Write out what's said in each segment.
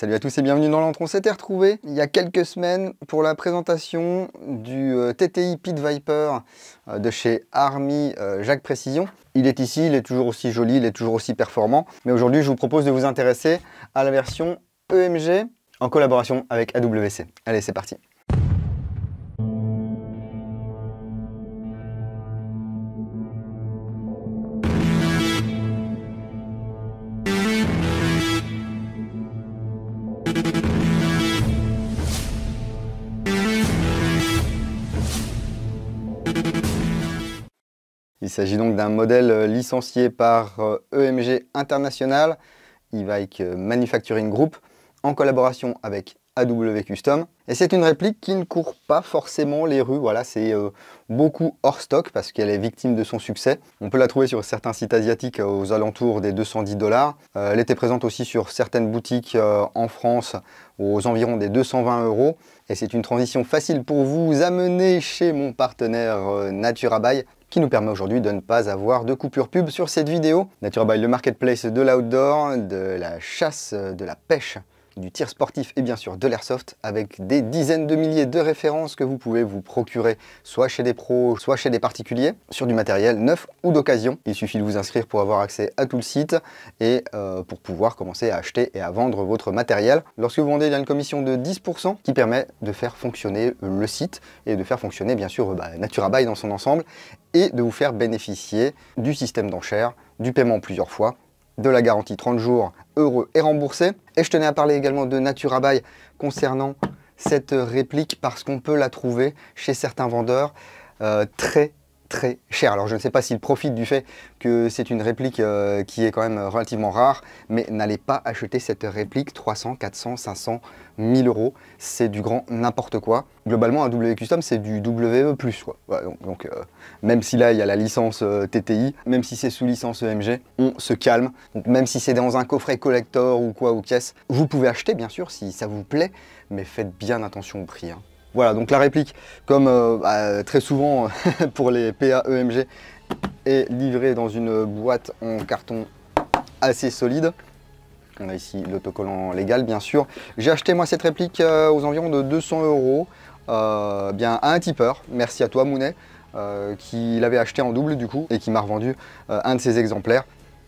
Salut à tous et bienvenue dans l'Antron. On s'était retrouvé il y a quelques semaines pour la présentation du TTI Pit Viper de chez Army Jacques Précision. Il est ici, il est toujours aussi joli, il est toujours aussi performant. Mais aujourd'hui, je vous propose de vous intéresser à la version EMG en collaboration avec AWC. Allez, c'est parti. Il s'agit donc d'un modèle licencié par EMG International, E-Bike Manufacturing Group, en collaboration avec AW Custom. Et c'est une réplique qui ne court pas forcément les rues, voilà, c'est beaucoup hors stock parce qu'elle est victime de son succès. On peut la trouver sur certains sites asiatiques aux alentours des 210 $. Elle était présente aussi sur certaines boutiques en France aux environs des 220 €. Et c'est une transition facile pour vous amener chez mon partenaire NaturaBike, qui nous permet aujourd'hui de ne pas avoir de coupure pub sur cette vidéo. NaturaBike, le marketplace de l'outdoor, de la chasse, de la pêche, du tir sportif et bien sûr de l'airsoft, avec des dizaines de milliers de références que vous pouvez vous procurer soit chez des pros, soit chez des particuliers, sur du matériel neuf ou d'occasion. Il suffit de vous inscrire pour avoir accès à tout le site et pour pouvoir commencer à acheter et à vendre votre matériel. Lorsque vous vendez, il y a une commission de 10% qui permet de faire fonctionner le site et de faire fonctionner bien sûr NaturaBike dans son ensemble et de vous faire bénéficier du système d'enchères, du paiement plusieurs fois, de la garantie 30 jours, heureux et remboursé. Et je tenais à parler également de NaturaBike concernant cette réplique parce qu'on peut la trouver chez certains vendeurs très cher. Alors je ne sais pas s'ils profitent du fait que c'est une réplique qui est quand même relativement rare, mais n'allez pas acheter cette réplique 300, 400, 500, 1000 €. C'est du grand n'importe quoi. Globalement, un W Custom, c'est du WE+, quoi. Ouais, donc même si là, il y a la licence TTI, même si c'est sous licence EMG, on se calme. Donc même si c'est dans un coffret collector ou quoi, ou caisse, vous pouvez acheter, bien sûr, si ça vous plaît, mais faites bien attention au prix, hein. Voilà, donc la réplique, comme très souvent pour les PA EMG, est livrée dans une boîte en carton assez solide. On a ici l'autocollant légal, bien sûr. J'ai acheté moi cette réplique aux environs de 200 €, bien à un tipeur. Merci à toi Mounet, qui l'avait acheté en double du coup et qui m'a revendu un de ses exemplaires.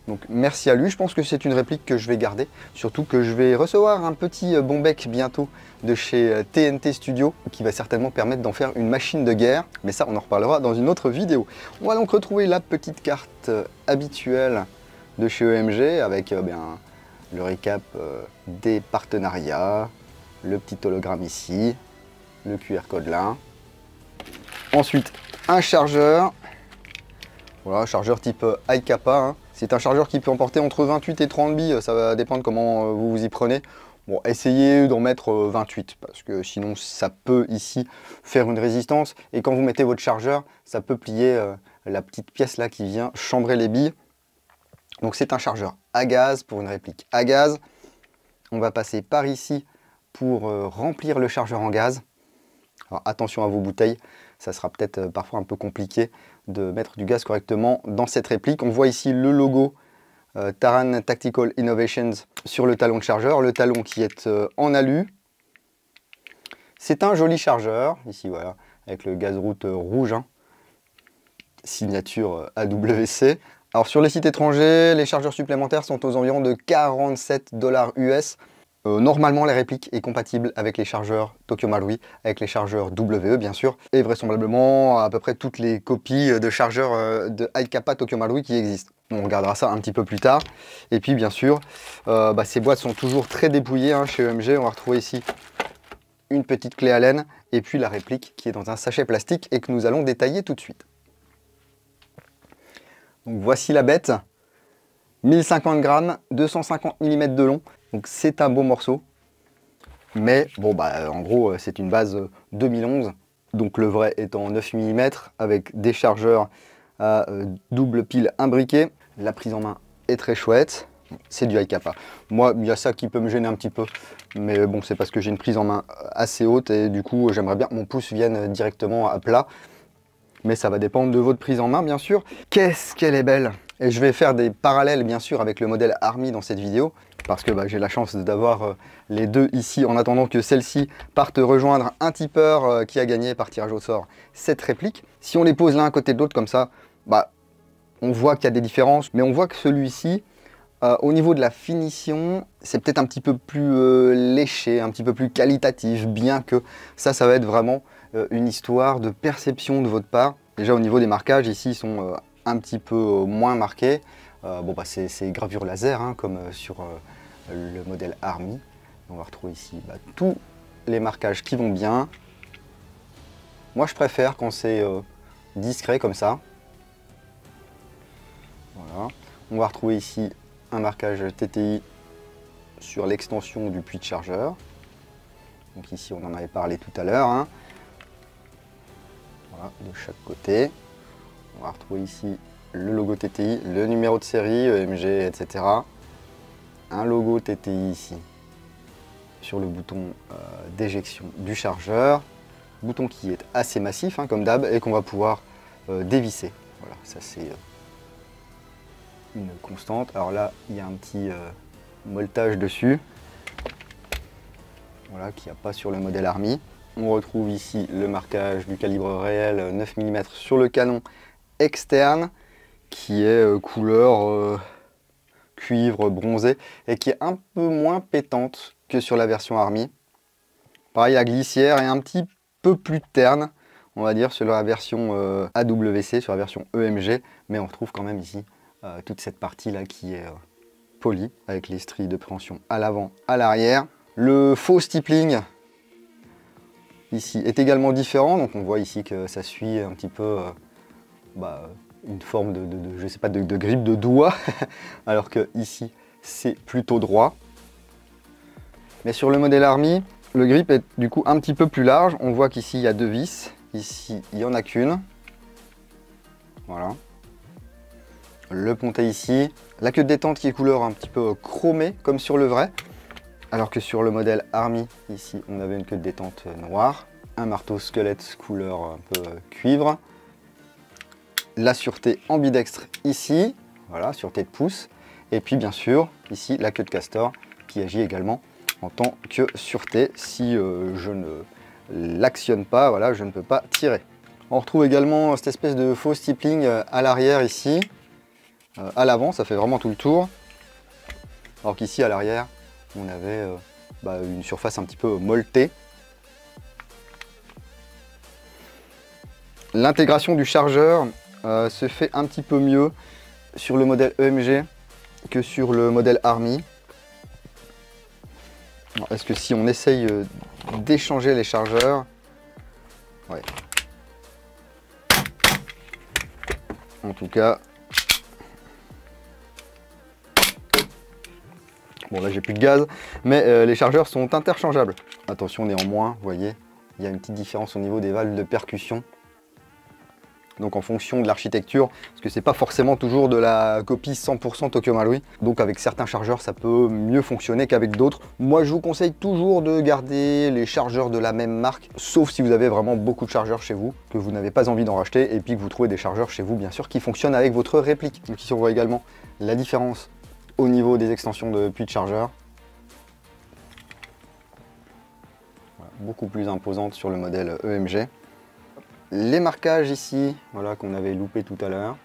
Donc merci à lui, je pense que c'est une réplique que je vais garder, surtout que je vais recevoir un petit bon bec bientôt de chez TNT Studio, qui va certainement permettre d'en faire une machine de guerre, mais ça on en reparlera dans une autre vidéo. On va donc retrouver la petite carte habituelle de chez EMG, avec bien, le récap des partenariats, le petit hologramme ici, le QR code là. Ensuite un chargeur, voilà, chargeur type iCappa, hein. C'est un chargeur qui peut emporter entre 28 et 30 billes, ça va dépendre comment vous vous y prenez. Bon, essayez d'en mettre 28, parce que sinon ça peut ici faire une résistance. Et quand vous mettez votre chargeur, ça peut plier la petite pièce là qui vient chambrer les billes. Donc c'est un chargeur à gaz pour une réplique à gaz. On va passer par ici pour remplir le chargeur en gaz. Alors attention à vos bouteilles, ça sera peut-être parfois un peu compliqué de mettre du gaz correctement dans cette réplique. On voit ici le logo Taran Tactical Innovations sur le talon de chargeur, le talon qui est en alu. C'est un joli chargeur, ici voilà, avec le gaz route rouge, hein. Signature AWC. Alors sur les sites étrangers, les chargeurs supplémentaires sont aux environs de 47 $ US. Normalement, la réplique est compatible avec les chargeurs Tokyo Marui, avec les chargeurs WE bien sûr, et vraisemblablement à peu près toutes les copies de chargeurs de iCappa Tokyo Marui qui existent. On regardera ça un petit peu plus tard. Et puis bien sûr, ces boîtes sont toujours très dépouillées, hein, chez EMG. On va retrouver ici une petite clé Allen, et puis la réplique qui est dans un sachet plastique et que nous allons détailler tout de suite. Donc voici la bête, 1050 grammes, 250 mm de long. Donc c'est un beau morceau, mais bon en gros c'est une base 2011, donc le vrai est en 9 mm avec des chargeurs à double pile imbriquée. La prise en main est très chouette, c'est du iCappa. Moi il y a ça qui peut me gêner un petit peu, mais bon c'est parce que j'ai une prise en main assez haute et du coup j'aimerais bien que mon pouce vienne directement à plat. Mais ça va dépendre de votre prise en main bien sûr. Qu'est-ce qu'elle est belle! Et je vais faire des parallèles bien sûr avec le modèle Army dans cette vidéo, parce que j'ai la chance d'avoir les deux ici en attendant que celle-ci parte rejoindre un tipeur qui a gagné par tirage au sort cette réplique. Si on les pose l'un à côté de l'autre comme ça, on voit qu'il y a des différences, mais on voit que celui-ci, au niveau de la finition, c'est peut-être un petit peu plus léché, un petit peu plus qualitatif, bien que ça va être vraiment une histoire de perception de votre part. Déjà au niveau des marquages, ici ils sont un petit peu moins marqués. C'est gravure laser, hein, comme sur le modèle Army. On va retrouver ici tous les marquages qui vont bien. Moi je préfère quand c'est discret comme ça. Voilà. On va retrouver ici un marquage TTI sur l'extension du puits de chargeur. Donc ici on en avait parlé tout à l'heure, hein. Voilà, de chaque côté. On va retrouver ici le logo TTI, le numéro de série, EMG, etc. Un logo TTI ici sur le bouton d'éjection du chargeur. Bouton qui est assez massif, hein, comme d'hab, et qu'on va pouvoir dévisser. Voilà, ça c'est une constante. Alors là, il y a un petit molletage dessus. Voilà, qu'il n'y a pas sur le modèle Army. On retrouve ici le marquage du calibre réel 9 mm sur le canon externe, qui est couleur cuivre bronzé et qui est un peu moins pétante que sur la version Army. Pareil, la glissière est un petit peu plus terne, on va dire, sur la version AWC, sur la version EMG, mais on retrouve quand même ici toute cette partie là qui est polie, avec les stries de préhension à l'avant, à l'arrière. Le faux stippling ici est également différent, donc on voit ici que ça suit un petit peu une forme je sais pas, de grippe de doigt, alors que ici c'est plutôt droit. Mais sur le modèle Army, le grip est du coup un petit peu plus large. On voit qu'ici il y a deux vis, ici il n'y en a qu'une. Voilà. Le pontet ici, la queue de détente qui est couleur un petit peu chromée comme sur le vrai, alors que sur le modèle Army, ici on avait une queue de détente noire. Un marteau squelette couleur un peu cuivre. La sûreté ambidextre ici, voilà, sûreté de pouce. Et puis bien sûr, ici, la queue de castor qui agit également en tant que sûreté. Si je ne l'actionne pas, voilà, je ne peux pas tirer. On retrouve également cette espèce de faux stippling à l'arrière ici. À l'avant, ça fait vraiment tout le tour. Alors qu'ici, à l'arrière, on avait une surface un petit peu molletée. L'intégration du chargeur se fait un petit peu mieux sur le modèle EMG que sur le modèle Army. Est-ce que si on essaye d'échanger les chargeurs, ouais. En tout cas, bon là j'ai plus de gaz, mais les chargeurs sont interchangeables. Attention néanmoins, vous voyez, il y a une petite différence au niveau des valves de percussion. Donc en fonction de l'architecture, parce que c'est pas forcément toujours de la copie 100% Tokyo Marui. Donc avec certains chargeurs, ça peut mieux fonctionner qu'avec d'autres. Moi, je vous conseille toujours de garder les chargeurs de la même marque, sauf si vous avez vraiment beaucoup de chargeurs chez vous, que vous n'avez pas envie d'en racheter, et puis que vous trouvez des chargeurs chez vous, bien sûr, qui fonctionnent avec votre réplique. Donc ici, on voit également la différence au niveau des extensions de puits de chargeur. Voilà, beaucoup plus imposante sur le modèle EMG. Les marquages ici, voilà, qu'on avait loupé tout à l'heure,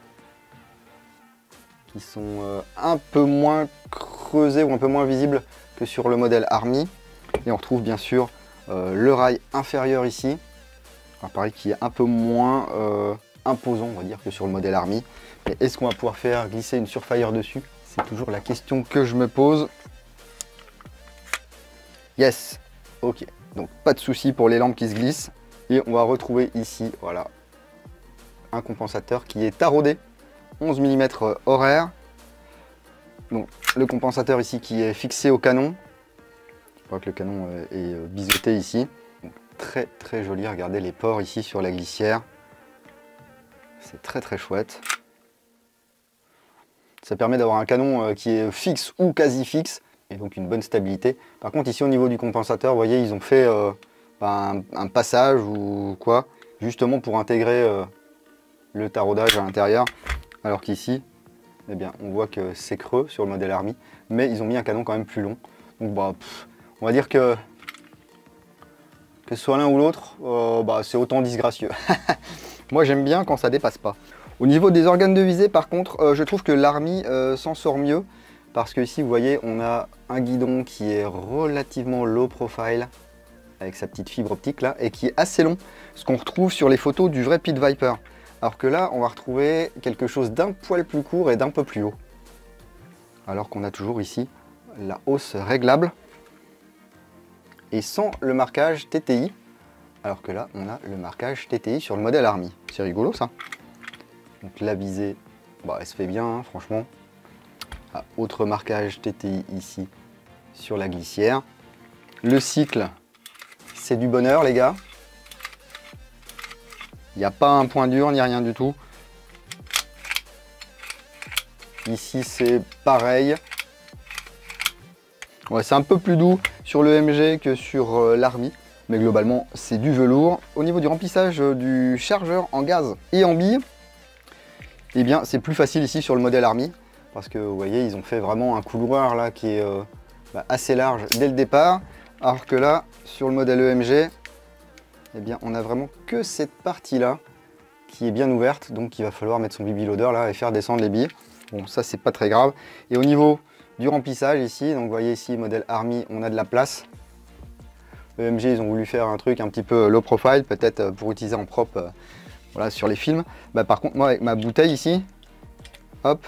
qui sont un peu moins creusés ou un peu moins visibles que sur le modèle Army. Et on retrouve bien sûr le rail inférieur ici, alors pareil, qui est un peu moins imposant, on va dire, que sur le modèle Army. Mais est-ce qu'on va pouvoir faire glisser une Surefire dessus? C'est toujours la question que je me pose. Yes, ok, donc pas de souci pour les lampes qui se glissent. Et on va retrouver ici, voilà, un compensateur qui est taraudé, 11 mm horaire. Donc le compensateur ici qui est fixé au canon. Je crois que le canon est biseauté ici. Donc, très très joli, regardez les pores ici sur la glissière. C'est très très chouette. Ça permet d'avoir un canon qui est fixe ou quasi fixe, et donc une bonne stabilité. Par contre ici au niveau du compensateur, vous voyez, ils ont fait un passage ou quoi, justement pour intégrer le taraudage à l'intérieur, alors qu'ici eh bien, on voit que c'est creux sur le modèle Army, mais ils ont mis un canon quand même plus long. Donc bah, on va dire que ce soit l'un ou l'autre, c'est autant disgracieux. Moi j'aime bien quand ça dépasse pas. Au niveau des organes de visée par contre, je trouve que l'Army s'en sort mieux. Parce que ici vous voyez on a un guidon qui est relativement low profile. Avec sa petite fibre optique là, et qui est assez long. Ce qu'on retrouve sur les photos du vrai Pit Viper. Alors que là on va retrouver quelque chose d'un poil plus court et d'un peu plus haut. Alors qu'on a toujours ici la hausse réglable. Et sans le marquage TTI, alors que là on a le marquage TTI sur le modèle Army. C'est rigolo ça. Donc la visée, elle se fait bien hein, franchement. Ah, autre marquage TTI ici sur la glissière. Le cycle, c'est du bonheur les gars. Il n'y a pas un point dur ni rien du tout. Ici c'est pareil. Ouais, c'est un peu plus doux sur le MG que sur l'Army, mais globalement c'est du velours. Au niveau du remplissage du chargeur en gaz et en billes, eh bien c'est plus facile ici sur le modèle Army, parce que vous voyez ils ont fait vraiment un couloir là qui est assez large dès le départ, alors que là sur le modèle EMG, eh bien on a vraiment que cette partie là qui est bien ouverte, donc il va falloir mettre son baby loader là et faire descendre les billes. Bon ça c'est pas très grave. Et au niveau du remplissage ici, donc vous voyez ici modèle Army, on a de la place. EMG ils ont voulu faire un truc un petit peu low profile, peut-être pour utiliser en propre voilà, sur les films. Par contre moi avec ma bouteille ici, hop,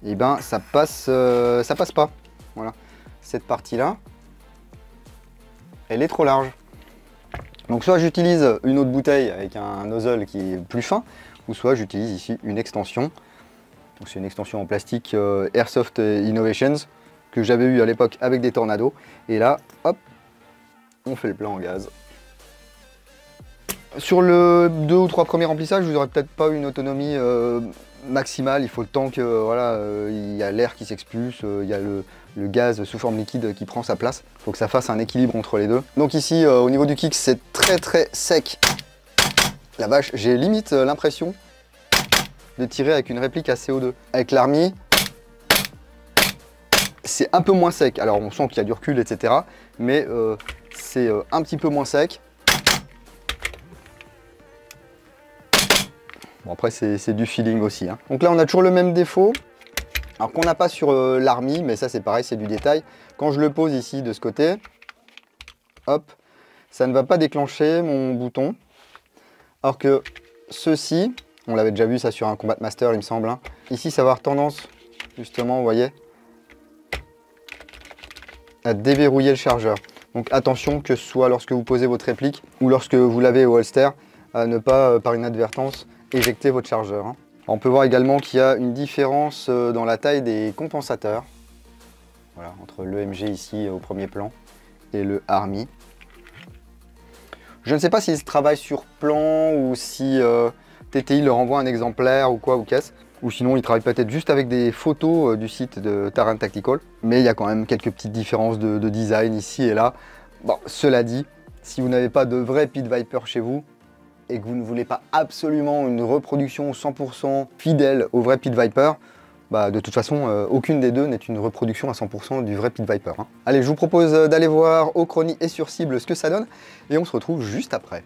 et ça passe pas. Voilà, cette partie là, elle est trop large. Donc soit j'utilise une autre bouteille avec un nozzle qui est plus fin, ou soit j'utilise ici une extension. C'est une extension en plastique Airsoft Innovations que j'avais eu à l'époque avec des Tornados. Et là, hop, on fait le plein en gaz. Sur le 2 ou 3 premiers remplissages, vous n'aurez peut-être pas une autonomie maximale. Il faut le temps que voilà, il y a l'air qui s'expulse, il y a le gaz sous forme liquide qui prend sa place. Il faut que ça fasse un équilibre entre les deux. Donc ici, au niveau du kick, c'est très sec. La vache, j'ai limite l'impression de tirer avec une réplique à CO2. Avec l'Army, c'est un peu moins sec. Alors on sent qu'il y a du recul, etc. Mais c'est un petit peu moins sec. Bon après c'est du feeling aussi. Hein. Donc là on a toujours le même défaut. Alors qu'on n'a pas sur l'Army, mais ça c'est pareil, c'est du détail. Quand je le pose ici de ce côté, hop, ça ne va pas déclencher mon bouton. Alors que ceci, on l'avait déjà vu ça sur un Combat Master il me semble. Hein. Ici ça va avoir tendance, justement, vous voyez, à déverrouiller le chargeur. Donc attention que ce soit lorsque vous posez votre réplique ou lorsque vous l'avez au holster, à ne pas, par inadvertance, éjecter votre chargeur. Hein. On peut voir également qu'il y a une différence dans la taille des compensateurs. Voilà, entre l'EMG ici au premier plan et le Army. Je ne sais pas s'ils travaillent sur plan ou si TTI leur envoie un exemplaire ou quoi ou qu'est-ce. Ou sinon ils travaillent peut-être juste avec des photos du site de Taran Tactical. Mais il y a quand même quelques petites différences de design ici et là. Bon, cela dit, si vous n'avez pas de vrai Pit Viper chez vous et que vous ne voulez pas absolument une reproduction 100% fidèle au vrai Pit Viper, de toute façon, aucune des deux n'est une reproduction à 100% du vrai Pit Viper. Hein. Allez, je vous propose d'aller voir au Chrony et sur cible ce que ça donne et on se retrouve juste après.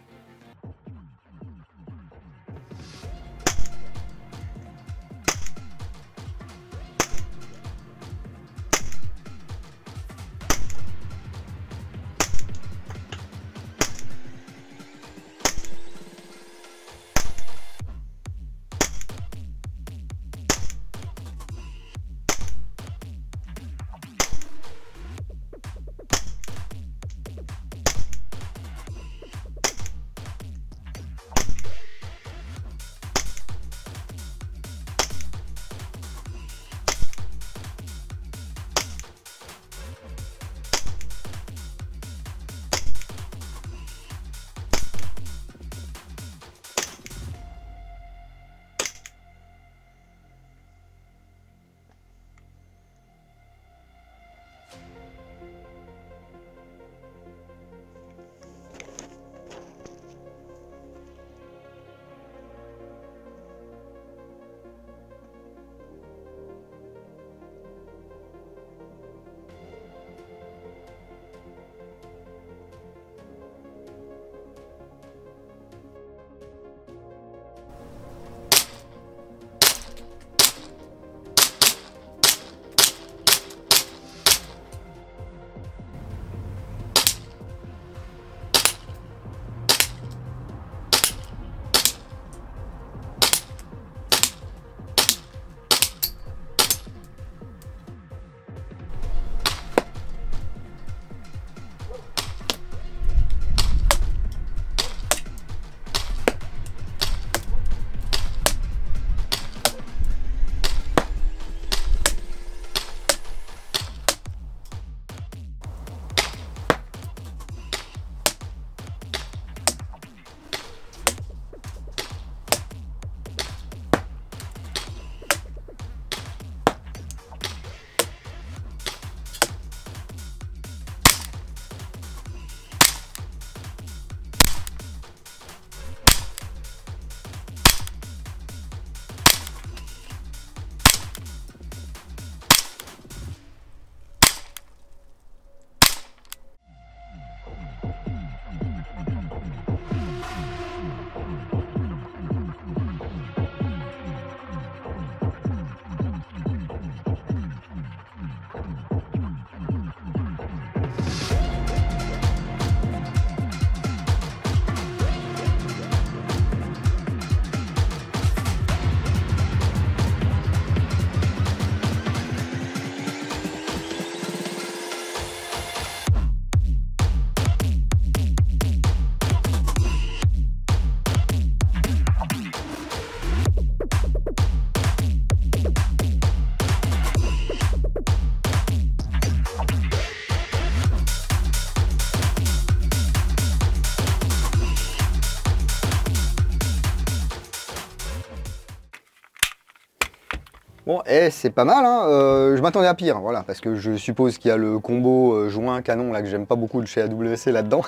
Bon, et c'est pas mal, hein. Je m'attendais à pire, voilà, parce que je suppose qu'il y a le combo joint canon là que j'aime pas beaucoup de chez AWC là-dedans.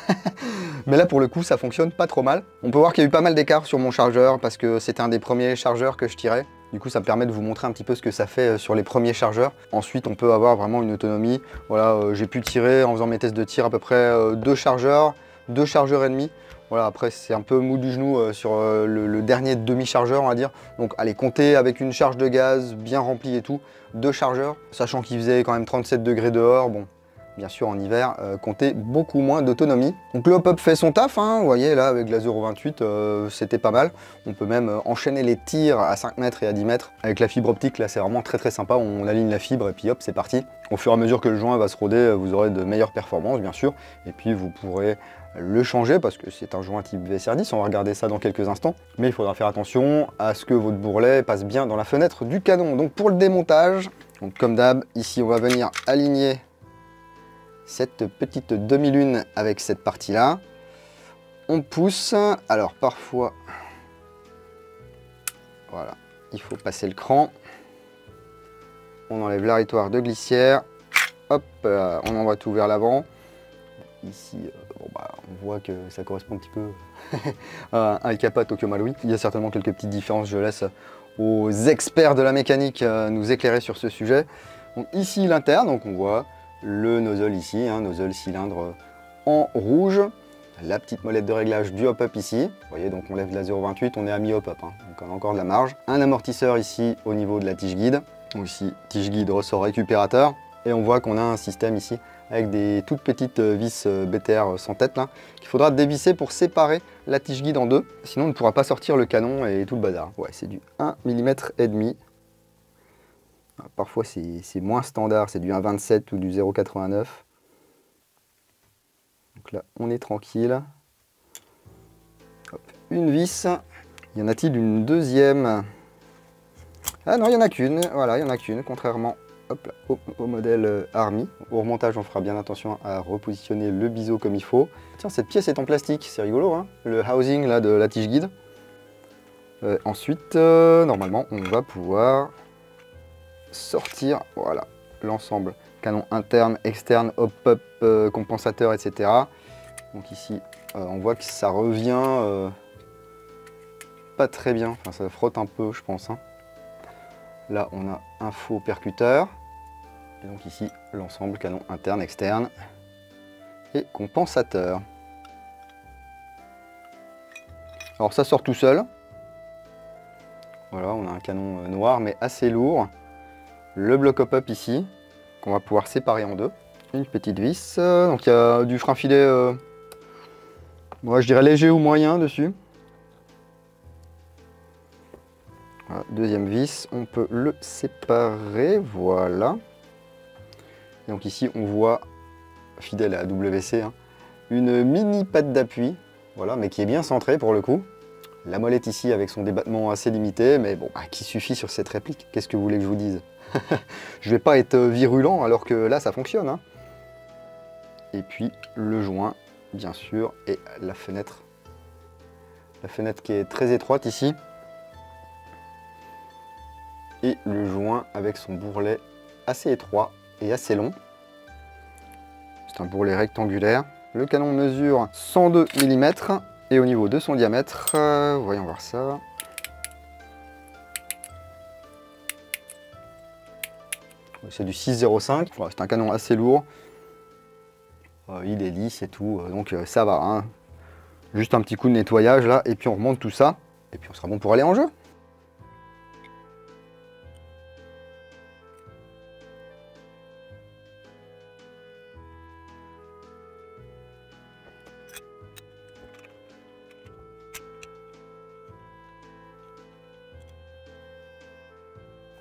Mais là pour le coup ça fonctionne pas trop mal. On peut voir qu'il y a eu pas mal d'écart sur mon chargeur parce que c'était un des premiers chargeurs que je tirais. Du coup ça me permet de vous montrer un petit peu ce que ça fait sur les premiers chargeurs. Ensuite on peut avoir vraiment une autonomie. Voilà, j'ai pu tirer en faisant mes tests de tir à peu près 2 chargeurs et demi. Voilà, après c'est un peu mou du genou sur le dernier demi-chargeur on va dire. Donc allez, comptez avec une charge de gaz bien remplie et tout, 2 chargeurs, sachant qu'il faisait quand même 37 degrés dehors, bon, bien sûr en hiver, comptez beaucoup moins d'autonomie. Donc le hop-up fait son taf, hein, vous voyez là avec la 0.28, c'était pas mal. On peut même enchaîner les tirs à 5 mètres et à 10 mètres. Avec la fibre optique, là c'est vraiment très sympa, on aligne la fibre et puis hop, c'est parti. Au fur et à mesure que le joint va se roder, vous aurez de meilleures performances bien sûr, et puis vous pourrez le changer parce que c'est un joint type VSR10, on va regarder ça dans quelques instants. Mais il faudra faire attention à ce que votre bourrelet passe bien dans la fenêtre du canon. Donc pour le démontage, donc comme d'hab, ici on va venir aligner cette petite demi-lune avec cette partie-là. On pousse, alors parfois, voilà, il faut passer le cran. On enlève l'arritoire de glissière, hop, on envoie tout vers l'avant. Ici, bon bah, on voit que ça correspond un petit peu à un Kappa Tokyo Marui. Il y a certainement quelques petites différences, je laisse aux experts de la mécanique nous éclairer sur ce sujet. Donc ici l'interne, donc on voit le nozzle ici, hein, nozzle cylindre en rouge. La petite molette de réglage du hop-up ici. Vous voyez, donc on lève la 0.28, on est à mi-hop-up, hein, donc on a encore de la marge. Un amortisseur ici au niveau de la tige guide. Aussi, tige guide, ressort récupérateur. Et on voit qu'on a un système ici avec des toutes petites vis BTR sans tête là, qu'il faudra dévisser pour séparer la tige guide en deux. Sinon on ne pourra pas sortir le canon et tout le bazar. Ouais, c'est du 1 mm et demi. Parfois c'est moins standard, c'est du 1,27 ou du 0,89. Donc là on est tranquille. Hop, une vis. Y en a-t-il une deuxième? Ah non, il n'y en a qu'une. Voilà, il n'y en a qu'une, contrairement hop là, au modèle Army. Au remontage, on fera bien attention à repositionner le biseau comme il faut. Tiens, cette pièce est en plastique, c'est rigolo, hein, le housing là, de la tige guide. Ensuite, normalement, on va pouvoir sortir, voilà, l'ensemble. Canon interne, externe, hop-up, compensateur, etc. Donc ici, on voit que ça revient pas très bien. Enfin, ça frotte un peu, je pense, hein. Là, on a un faux percuteur. Et donc ici, l'ensemble canon interne, externe et compensateur. Alors ça sort tout seul. Voilà, on a un canon noir mais assez lourd. Le bloc hop-up ici, qu'on va pouvoir séparer en deux. Une petite vis. Donc il y a du frein filet, moi je dirais léger ou moyen dessus. Voilà, deuxième vis, on peut le séparer, voilà. Et donc ici on voit, fidèle à WC, hein, une mini patte d'appui, voilà, mais qui est bien centrée pour le coup. La molette ici avec son débattement assez limité, mais bon, qui suffit sur cette réplique. Qu'est-ce que vous voulez que je vous dise? Je vais pas être virulent alors que là ça fonctionne, hein. Et puis le joint, bien sûr, et la fenêtre. La fenêtre qui est très étroite ici. Et le joint avec son bourrelet assez étroit et assez long. C'est un bourrelet rectangulaire. Le canon mesure 102 mm et au niveau de son diamètre, voyons voir ça. C'est du 6,05. Voilà, c'est un canon assez lourd. Il est lisse et tout, donc ça va, hein. Juste un petit coup de nettoyage là, et puis on remonte tout ça. Et puis on sera bon pour aller en jeu.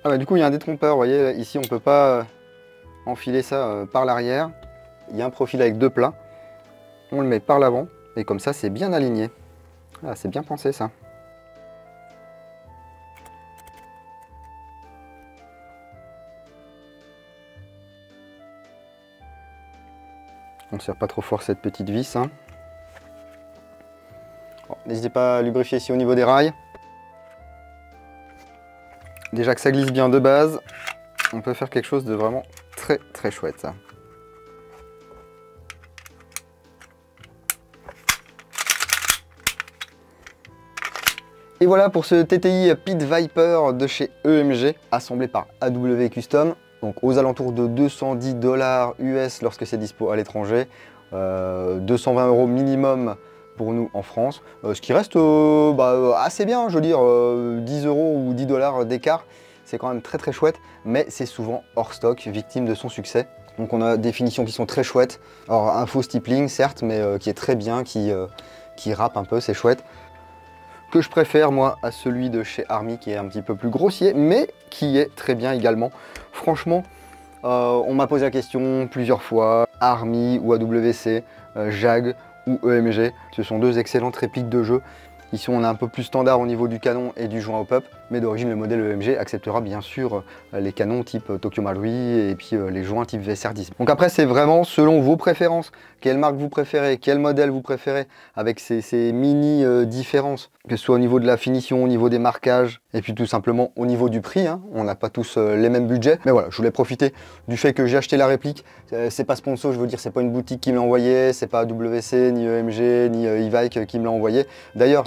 Ah bah, du coup il y a un détrompeur, vous voyez, ici on ne peut pas enfiler ça par l'arrière. Il y a un profil avec deux plats. On le met par l'avant et comme ça c'est bien aligné. Ah, c'est bien pensé ça. On ne serre pas trop fort cette petite vis, hein. Bon, n'hésitez pas à lubrifier ici au niveau des rails. Déjà que ça glisse bien de base, on peut faire quelque chose de vraiment très très chouette ça. Et voilà pour ce TTI Pit Viper de chez EMG, assemblé par AW Custom, donc aux alentours de 210 $ US lorsque c'est dispo à l'étranger, 220 € minimum pour nous en France, ce qui reste assez bien, je veux dire, 10 € ou 10 $ d'écart, c'est quand même très très chouette, mais c'est souvent hors stock, victime de son succès. Donc on a des finitions qui sont très chouettes, alors un faux stippling certes, mais qui est très bien, qui râpe un peu, c'est chouette. Que je préfère moi à celui de chez Army qui est un petit peu plus grossier mais qui est très bien également. Franchement, on m'a posé la question plusieurs fois, Army ou AWC, JAG ou EMG, ce sont deux excellentes répliques de jeu. Ici on est un peu plus standard au niveau du canon et du joint au pop, mais d'origine le modèle EMG acceptera bien sûr les canons type Tokyo Marui et puis les joints type VSR10. Donc après c'est vraiment selon vos préférences, quelle marque vous préférez, quel modèle vous préférez, avec ces mini différences, que ce soit au niveau de la finition, au niveau des marquages, et puis tout simplement au niveau du prix, hein. On n'a pas tous les mêmes budgets, mais voilà, je voulais profiter du fait que j'ai acheté la réplique, c'est pas sponsor, je veux dire, c'est pas une boutique qui me l'a envoyé, c'est pas AWC, ni EMG, ni e-Vike qui me l'a envoyé. D'ailleurs,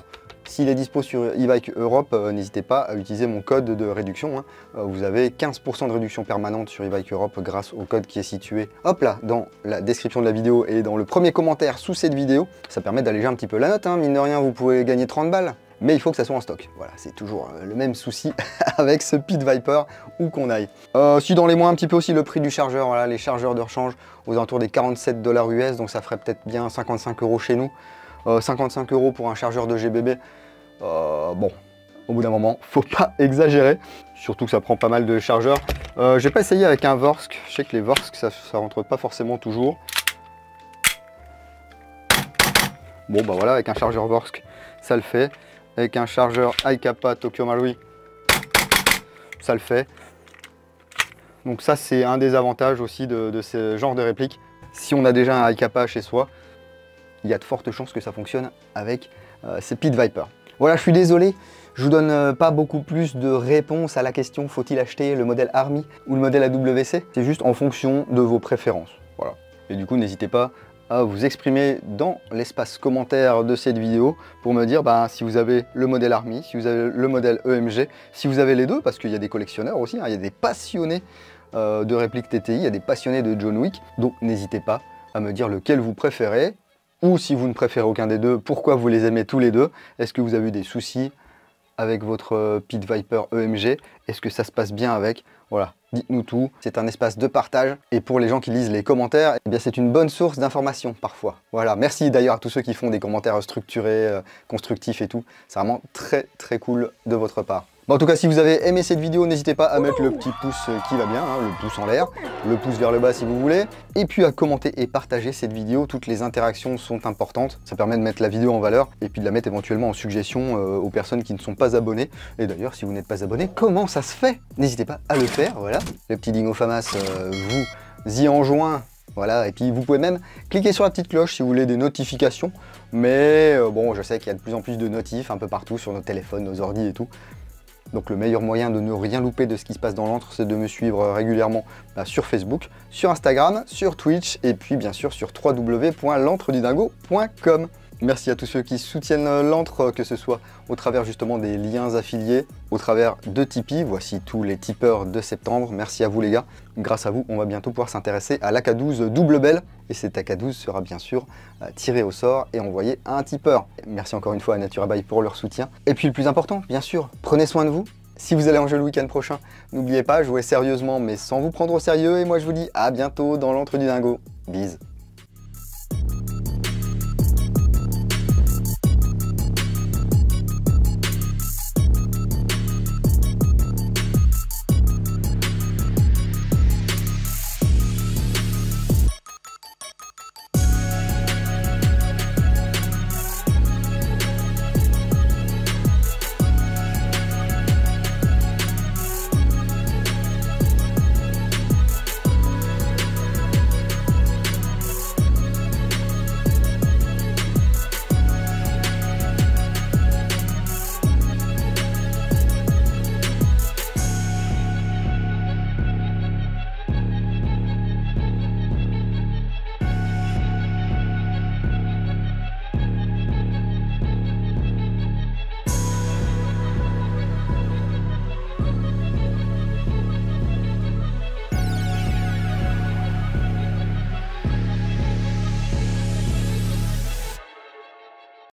s'il est dispo sur e-Vike Europe, n'hésitez pas à utiliser mon code de réduction, hein. Vous avez 15% de réduction permanente sur e-Vike Europe grâce au code qui est situé, hop là, dans la description de la vidéo et dans le premier commentaire sous cette vidéo. Ça permet d'alléger un petit peu la note, hein. Mine de rien, vous pouvez gagner 30 balles. Mais il faut que ça soit en stock. Voilà, c'est toujours le même souci avec ce Pit Viper, où qu'on aille. Si dans les mois, un petit peu aussi le prix du chargeur, voilà, les chargeurs de rechange aux alentours des 47 $ US, donc ça ferait peut-être bien 55 € chez nous. 55 € pour un chargeur de GBB, bon, au bout d'un moment, faut pas exagérer, surtout que ça prend pas mal de chargeurs. J'ai pas essayé avec un Vorsk, je sais que les Vorsk ça rentre pas forcément toujours. Bon bah voilà, avec un chargeur Vorsk, ça le fait. Avec un chargeur Aikapa Tokyo Marui, ça le fait. Donc ça c'est un des avantages aussi de ce genre de réplique. Si on a déjà un Aikapa chez soi, il y a de fortes chances que ça fonctionne avec ces Pit Viper. Voilà, je suis désolé, je vous donne pas beaucoup plus de réponses à la question faut-il acheter le modèle Army ou le modèle AWC. C'est juste en fonction de vos préférences. Voilà. Et du coup, n'hésitez pas à vous exprimer dans l'espace commentaire de cette vidéo pour me dire si vous avez le modèle Army, si vous avez le modèle EMG, si vous avez les deux, parce qu'il y a des collectionneurs aussi, hein, il y a des passionnés de répliques TTI, il y a des passionnés de John Wick, donc n'hésitez pas à me dire lequel vous préférez. Ou si vous ne préférez aucun des deux, pourquoi vous les aimez tous les deux? Est-ce que vous avez eu des soucis avec votre Pit Viper EMG? Est-ce que ça se passe bien avec? Voilà, dites-nous tout. C'est un espace de partage. Et pour les gens qui lisent les commentaires, eh bien c'est une bonne source d'information parfois. Voilà, merci d'ailleurs à tous ceux qui font des commentaires structurés, constructifs et tout. C'est vraiment très très cool de votre part. Bon, en tout cas, si vous avez aimé cette vidéo, n'hésitez pas à mettre le petit pouce qui va bien, hein, le pouce en l'air, le pouce vers le bas si vous voulez, et puis à commenter et partager cette vidéo. Toutes les interactions sont importantes, ça permet de mettre la vidéo en valeur, et puis de la mettre éventuellement en suggestion aux personnes qui ne sont pas abonnées. Et d'ailleurs, si vous n'êtes pas abonné, comment ça se fait? N'hésitez pas à le faire, voilà. Le petit Dingo Famas vous y enjoint. Voilà, et puis vous pouvez même cliquer sur la petite cloche si vous voulez des notifications. Mais bon, je sais qu'il y a de plus en plus de notifs un peu partout sur nos téléphones, nos ordis et tout. Donc le meilleur moyen de ne rien louper de ce qui se passe dans l'antre, c'est de me suivre régulièrement sur Facebook, sur Instagram, sur Twitch et puis bien sûr sur www.l'antredudingo.com. Merci à tous ceux qui soutiennent l'antre, que ce soit au travers justement des liens affiliés, au travers de Tipeee. Voici tous les tipeurs de septembre. Merci à vous les gars. Grâce à vous, on va bientôt pouvoir s'intéresser à l'AK12 double belle. Et cet AK12 sera bien sûr tiré au sort et envoyé à un tipeur. Merci encore une fois à Naturabail pour leur soutien. Et puis le plus important, bien sûr, prenez soin de vous. Si vous allez en jeu le week-end prochain, n'oubliez pas, jouez sérieusement mais sans vous prendre au sérieux. Et moi je vous dis à bientôt dans l'antre du dingo. Bise.